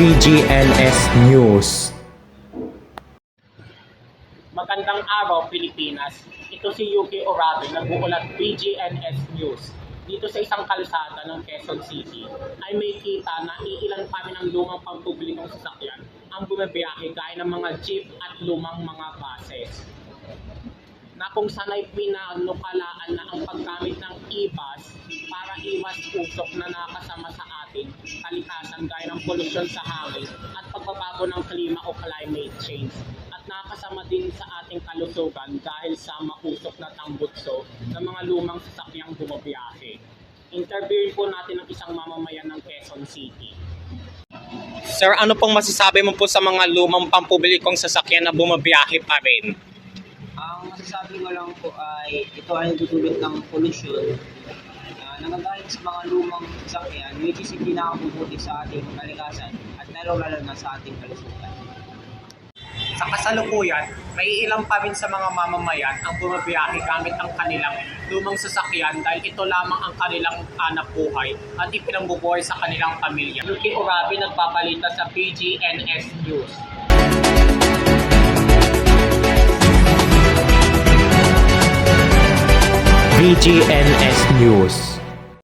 BGNS News. Magandang araw, Pilipinas. Ito si Yuki Orabe, nag-uulat BGNS News. Dito sa isang kalsada ng Quezon City ay may kita na iilan pa rin ang lumang pampublikong sasakyan ang bumabiyahe gaya ng mga jeep at lumang mga buses. Na kung sana'y pinanukalaan na ang paggamit ng e-bus para iwas usok na nakasama sa ating kalikasan gaya ng polusyon sa hangin at pagbabago ng klima o climate change, at nakasama din sa ating kalusugan dahil sa mausok na tambutso ng mga lumang sasakyang bumabiyahe. Interviewin po natin ang isang mamamayan ng Quezon City. Sir, ano pong masasabi mo po sa mga lumang pampublikong sasakyan na bumabiyahe pa rin? Ang masasabi ko lang po ay ito ay nagdudulot ng polusyon na nagagalit sa mga lumang sasakyan, which is hindi nakakabubuti sa ating kalikasan at lalo-lalo na sa ating kalusugan. Sa kasalukuyan, may ilang pa rin sa mga mamamayan ang bumabiyahe gamit ang kanilang lumang sasakyan dahil ito lamang ang kanilang hanap buhay at ipinambubuhay sa kanilang pamilya. Yuki Orabe, nagpapalita sa BGNS News. BGNS News.